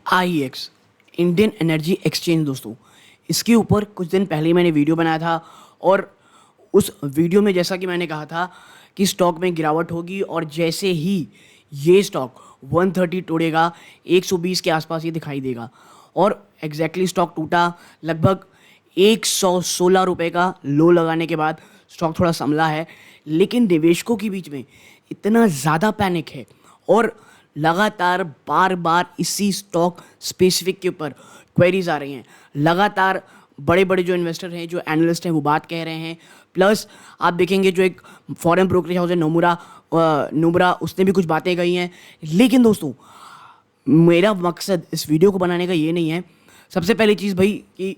IEX Indian energy exchange दोस्तों, इसके ऊपर कुछ दिन पहले मैंने वीडियो बनाया था और उस वीडियो में जैसा कि मैंने कहा था कि स्टॉक में गिरावट होगी और जैसे ही ये स्टॉक 130 तोड़ेगा 120 के आसपास ये दिखाई देगा और एग्जैक्टली स्टॉक टूटा। लगभग 116 रुपये का लो लगाने के बाद स्टॉक थोड़ा संभला है, लेकिन निवेशकों के बीच में इतना ज़्यादा पैनिक है और लगातार बार बार इसी स्टॉक स्पेसिफिक के ऊपर क्वेरीज आ रही हैं। लगातार बड़े बड़े जो इन्वेस्टर हैं, जो एनालिस्ट हैं, वो बात कह रहे हैं। प्लस आप देखेंगे जो एक फॉरेन ब्रोकरेज हाउस है नोमुरा, उसने भी कुछ बातें कही हैं। लेकिन दोस्तों, मेरा मकसद इस वीडियो को बनाने का ये नहीं है। सबसे पहली चीज़ भाई कि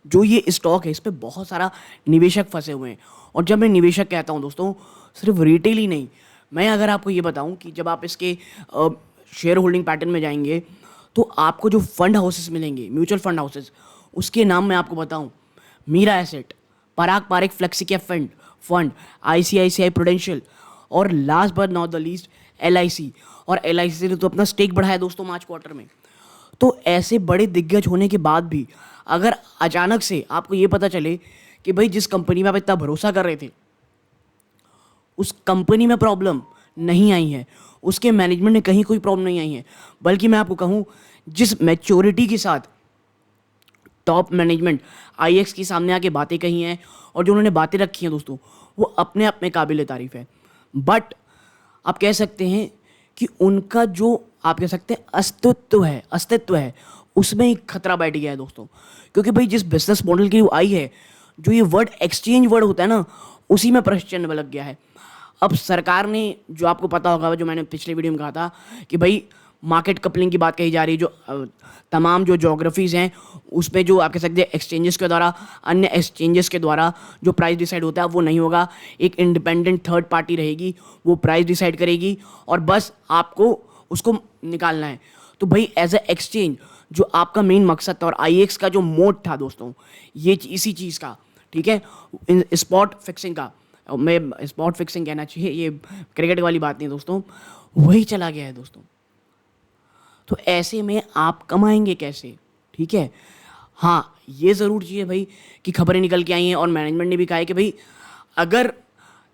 जो ये स्टॉक है इस पर बहुत सारा निवेशक फंसे हुए हैं। और जब मैं निवेशक कहता हूँ दोस्तों, सिर्फ रिटेल ही नहीं, मैं अगर आपको ये बताऊं कि जब आप इसके शेयर होल्डिंग पैटर्न में जाएंगे तो आपको जो फंड हाउसेस मिलेंगे, म्यूचुअल फंड हाउसेस, उसके नाम मैं आपको बताऊं, मीरा एसेट, पराग पारेख फ्लेक्सिकैप फंड, ICICI प्रूडेंशियल और last but not the least LIC। और LIC ने तो अपना स्टेक बढ़ाया दोस्तों मार्च क्वार्टर में। तो ऐसे बड़े दिग्गज होने के बाद भी अगर अचानक से आपको ये पता चले कि भाई जिस कंपनी में आप इतना भरोसा कर रहे थे उस कंपनी में प्रॉब्लम नहीं आई है, उसके मैनेजमेंट में कहीं कोई प्रॉब्लम नहीं आई है, बल्कि मैं आपको कहूँ जिस मैच्योरिटी के साथ टॉप मैनेजमेंट IEX के सामने आके बातें कही हैं और जो उन्होंने बातें रखी हैं दोस्तों, वो अपने आप में काबिल तारीफ़ है। बट आप कह सकते हैं कि उनका जो आप कह सकते हैं अस्तित्व है उसमें एक खतरा बैठ गया है दोस्तों। क्योंकि भाई जिस बिजनेस मॉडल की वो आई है, जो ये वर्ड एक्सचेंज वर्ड होता है ना, उसी में प्रश्न चिन्ह लग गया है। अब सरकार ने, जो आपको पता होगा, जो मैंने पिछले वीडियो में कहा था कि भाई मार्केट कपलिंग की बात कही जा रही है, जो तमाम जो जोग्राफीज़ हैं उसमें जो आप कह सकते हैं एक्सचेंजेस के द्वारा, अन्य एक्सचेंजेस के द्वारा जो प्राइस डिसाइड होता है वो नहीं होगा। एक इंडिपेंडेंट थर्ड पार्टी रहेगी, वो प्राइस डिसाइड करेगी और बस आपको उसको निकालना है। तो भाई एज ए एक्सचेंज जो आपका मेन मकसद था और IEX का जो मोड था दोस्तों, ये इसी चीज़ का, ठीक है, स्पॉट फिक्सिंग का, मैं स्पॉट फिक्सिंग कहना चाहिए, ये क्रिकेट वाली बात नहीं दोस्तों, वही चला गया है दोस्तों। तो ऐसे में आप कमाएंगे कैसे? ठीक है, हाँ ये ज़रूर चाहिए भाई कि खबरें निकल के आई हैं और मैनेजमेंट ने भी कहा है कि भाई अगर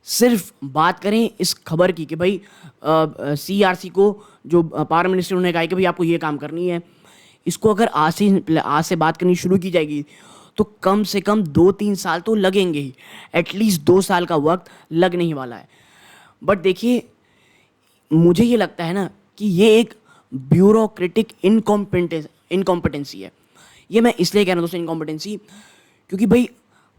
सिर्फ बात करें इस खबर की कि भाई CRC को, जो पावर मिनिस्टर, उन्होंने कहा है कि भाई आपको ये काम करनी है, इसको अगर आज से बात करनी शुरू की जाएगी तो कम से कम 2-3 साल तो लगेंगे ही, एटलीस्ट 2 साल का वक्त लगने ही वाला है। बट देखिए, मुझे ये लगता है ना कि ये एक ब्यूरोक्रेटिक इनकॉम्पिटेंसी है। ये मैं इसलिए कह रहा हूँ दोस्तों इनकॉम्पिटेंसी, क्योंकि भाई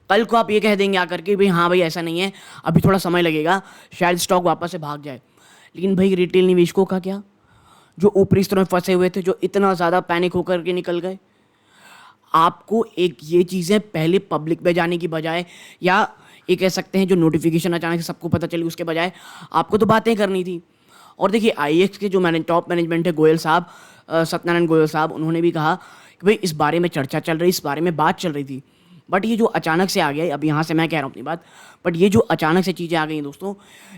कल को आप ये कह देंगे आकर के भाई हाँ भाई ऐसा नहीं है, अभी थोड़ा समय लगेगा, शायद स्टॉक वापस से भाग जाए। लेकिन भाई रिटेल निवेशकों का क्या, जो ऊपरी स्तरों में फंसे हुए थे, जो इतना ज़्यादा पैनिक होकर के निकल गए। आपको एक ये चीज़ें पहले पब्लिक में जाने की बजाय, या ये कह सकते हैं जो नोटिफिकेशन अचानक से सबको पता चली उसके बजाय, आपको तो बातें करनी थी। और देखिए IEX के जो टॉप मैनेजमेंट है, गोयल साहब, सत्यनारायण गोयल साहब, उन्होंने भी कहा कि भाई इस बारे में चर्चा चल रही, इस बारे में बात चल रही थी। बट ये जो अचानक से आ गया, अब यहाँ से मैं कह रहा हूँ अपनी बात, बट ये जो अचानक से चीज़ें आ गई दोस्तों,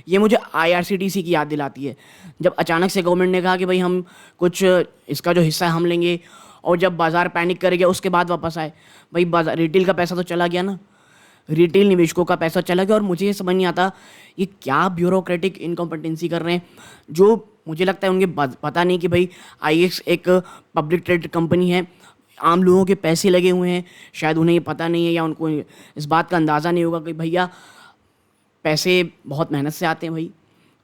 ये मुझे IRCTC की याद दिलाती है। जब अचानक से गवर्नमेंट ने कहा कि भाई हम कुछ इसका जो हिस्सा है हम लेंगे, और जब बाज़ार पैनिक कर गया उसके बाद वापस आए। भाई बाजार, रिटेल का पैसा तो चला गया ना, रिटेल निवेशकों का पैसा चला गया। और मुझे ये समझ नहीं आता ये क्या ब्यूरोक्रेटिक इनकॉम्पिटेंसी कर रहे हैं, जो मुझे लगता है उनके पता नहीं कि भाई IEX एक पब्लिक ट्रेडेड कंपनी है, आम लोगों के पैसे लगे हुए हैं, शायद उन्हें ये पता नहीं है या उनको इस बात का अंदाज़ा नहीं होगा कि भैया पैसे बहुत मेहनत से आते हैं, भाई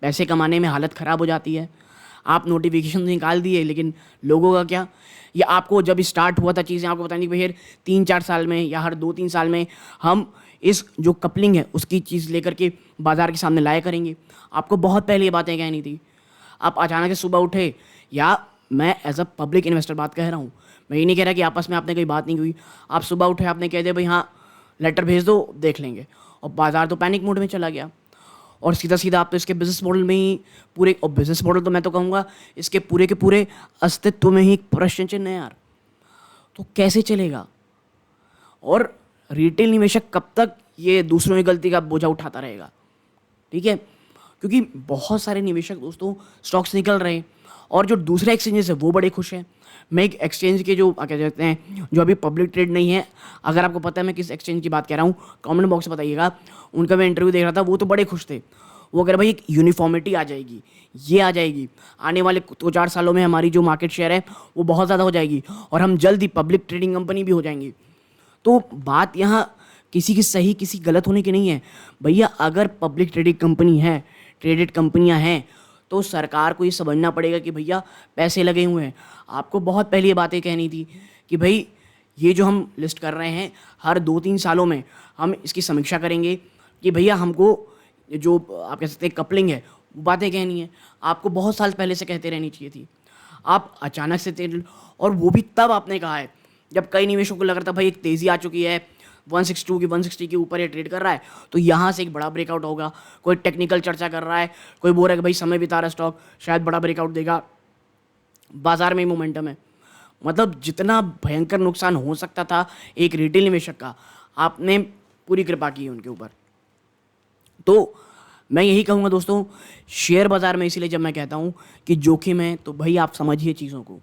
पैसे कमाने में हालत ख़राब हो जाती है। आप नोटिफिकेशन निकाल दिए, लेकिन लोगों का क्या? या आपको जब स्टार्ट हुआ था चीज़ें, आपको बताएंगे भाई 3-4 साल में या हर 2-3 साल में हम इस जो कपलिंग है उसकी चीज़ लेकर के बाज़ार के सामने लाया करेंगे। आपको बहुत पहले ये बातें कहनी थी। आप अचानक से सुबह उठे, या मैं एज अ पब्लिक इन्वेस्टर बात कह रहा हूँ, मैं ये नहीं कह रहा कि आपस में आपने कोई बात नहीं हुई, आप सुबह उठे, आपने कह दिया भाई हाँ लेटर भेज दो, देख लेंगे, और बाज़ार तो पैनिक मोड में चला गया। और सीधा सीधा आप तो इसके बिजनेस मॉडल में ही पूरे, और बिजनेस मॉडल तो मैं तो कहूँगा इसके पूरे के पूरे अस्तित्व में ही एक प्रश्न चिन्ह है यार। तो कैसे चलेगा? और रिटेल निवेशक कब तक ये दूसरों की गलती का बोझा उठाता रहेगा? ठीक है, क्योंकि बहुत सारे निवेशक दोस्तों स्टॉक्स निकल रहे हैं और जो दूसरे एक्सचेंजेस है वो बड़े खुश हैं। मैं एक एक्सचेंज के जो क्या कहते हैं जो अभी पब्लिक ट्रेड नहीं है, अगर आपको पता है मैं किस एक्सचेंज की बात कर रहा हूँ कमेंट बॉक्स में बताइएगा। उनका मैं इंटरव्यू देख रहा था, वो तो बड़े खुश थे। वो कह रहे भाई एक यूनिफॉर्मिटी आ जाएगी, ये आ जाएगी, आने वाले 2-4 सालों में हमारी जो मार्केट शेयर है वो बहुत ज़्यादा हो जाएगी और हम जल्द ही पब्लिक ट्रेडिंग कंपनी भी हो जाएंगी। तो बात यहाँ किसी की सही किसी गलत होने की नहीं है भैया। अगर पब्लिक ट्रेडिंग कंपनी है, ट्रेडेड कंपनियां हैं, तो सरकार को ये समझना पड़ेगा कि भैया पैसे लगे हुए हैं। आपको बहुत पहले ये बातें कहनी थी कि भाई ये जो हम लिस्ट कर रहे हैं हर 2-3 सालों में हम इसकी समीक्षा करेंगे कि भैया हमको जो आप कह सकते हैं कपलिंग है वो बातें कहनी है। आपको बहुत साल पहले से कहते रहनी चाहिए थी। आप अचानक से और वो भी तब आपने कहा है जब कई निवेशकों को लग रहा था भाई एक तेज़ी आ चुकी है, 162 की 160 के ऊपर ये ट्रेड कर रहा है, तो यहाँ से एक बड़ा ब्रेकआउट होगा। कोई टेक्निकल चर्चा कर रहा है, कोई बोल रहा है कि भाई समय बिता रहा है स्टॉक, शायद बड़ा ब्रेकआउट देगा, बाजार में मोमेंटम है। मतलब जितना भयंकर नुकसान हो सकता था एक रिटेल निवेशक का, आपने पूरी कृपा की है उनके ऊपर। तो मैं यही कहूँगा दोस्तों, शेयर बाज़ार में इसीलिए जब मैं कहता हूँ कि जोखिम है तो भाई आप समझिए चीज़ों को।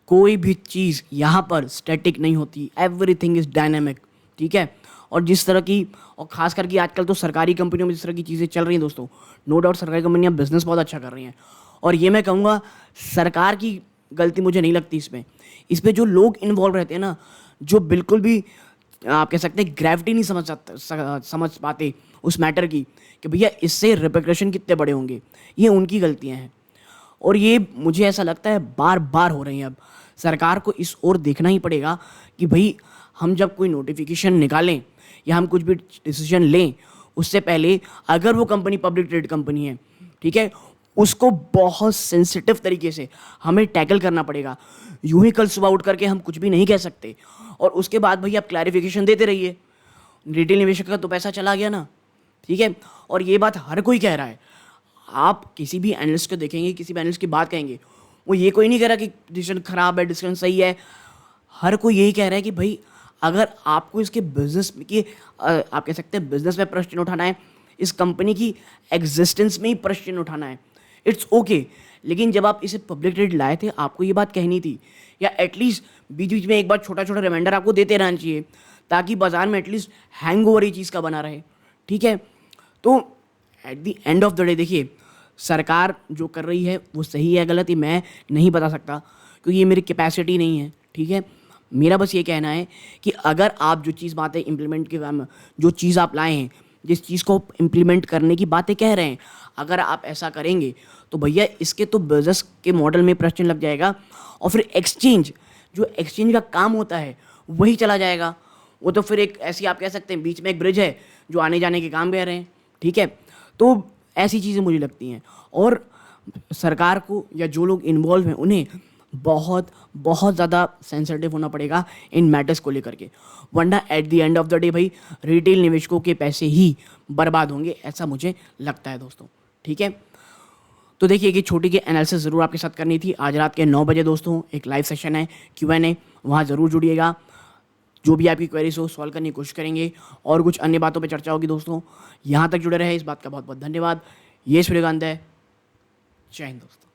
कोई भी चीज़ यहाँ पर स्टैटिक नहीं होती, एवरीथिंग इज़ डायनेमिक, ठीक है। और जिस तरह की, और ख़ास करके आजकल तो सरकारी कंपनियों में जिस तरह की चीज़ें चल रही हैं दोस्तों, नो डाउट सरकारी कंपनियाँ बिजनेस बहुत अच्छा कर रही हैं। और ये मैं कहूँगा सरकार की गलती मुझे नहीं लगती इसमें जो लोग इन्वॉल्व रहते हैं ना, जो बिल्कुल भी आप कह सकते हैं ग्रेविटी नहीं समझ पाते उस मैटर की कि भैया इससे रिpercussion कितने बड़े होंगे, ये उनकी गलतियाँ हैं। और ये मुझे ऐसा लगता है बार बार हो रही हैं। अब सरकार को इस ओर देखना ही पड़ेगा कि भाई हम जब कोई नोटिफिकेशन निकालें या हम कुछ भी डिसीजन लें, उससे पहले अगर वो कंपनी पब्लिक ट्रेड कंपनी है, ठीक है, उसको बहुत सेंसिटिव तरीके से हमें टैकल करना पड़ेगा। यूं ही कल सुबह उठ करके हम कुछ भी नहीं कह सकते और उसके बाद भाई आप क्लैरिफिकेशन देते रहिए। रिटेल निवेशक का तो पैसा चला गया ना, ठीक है। और ये बात हर कोई कह रहा है। आप किसी भी एनालिस्ट को देखेंगे, किसी भी एनालिस्ट की बात कहेंगे, वो ये कोई नहीं कह रहा कि डिसीजन खराब है, डिसीजन सही है। हर कोई यही कह रहा है कि भाई अगर आपको इसके बिजनेस की आप कह सकते हैं बिजनेस में प्रश्न उठाना है, इस कंपनी की एग्जिस्टेंस में ही प्रश्न उठाना है, इट्स ओके। लेकिन जब आप इसे पब्लिक ट्रेड लाए थे आपको ये बात कहनी थी, या एटलीस्ट बीच बीच में एक बार छोटा छोटा रिमाइंडर आपको देते रहना चाहिए ताकि बाजार में एटलीस्ट हैंग ओवर ये चीज़ का बना रहे, ठीक है। तो at the end of the day देखिए, सरकार जो कर रही है वो सही है गलत, ये मैं नहीं बता सकता क्योंकि ये मेरी कैपेसिटी नहीं है, ठीक है। मेरा बस ये कहना है कि अगर आप जो चीज़ बातें इम्प्लीमेंट के काम, जो चीज़ आप लाए हैं, जिस चीज़ को इम्प्लीमेंट करने की बातें कह रहे हैं, अगर आप ऐसा करेंगे तो भैया इसके तो बिजनेस के मॉडल में प्रश्न लग जाएगा और फिर एक्सचेंज, जो एक्सचेंज का काम होता है वही चला जाएगा। वो तो फिर एक ऐसी आप कह सकते हैं बीच में एक ब्रिज है जो आने जाने के काम कह रहे हैं, ठीक है। तो ऐसी चीज़ें मुझे लगती हैं और सरकार को या जो लोग इन्वॉल्व हैं उन्हें बहुत बहुत ज़्यादा सेंसिटिव होना पड़ेगा इन मैटर्स को लेकर के, वरना at the end of the day भाई रिटेल निवेशकों के पैसे ही बर्बाद होंगे, ऐसा मुझे लगता है दोस्तों, ठीक है। तो देखिए कि छोटी की एनालिसिस ज़रूर आपके साथ करनी थी। आज रात के 9 बजे दोस्तों एक लाइव सेशन है Q&A, वहाँ ज़रूर जुड़िएगा। जो भी आपकी क्वेरीज हो सॉल्व करने की कोशिश करेंगे और कुछ अन्य बातों पे चर्चा होगी दोस्तों। यहाँ तक जुड़े रहे इस बात का बहुत बहुत धन्यवाद। ये सूर्यकांत है। जय हिंद दोस्तों।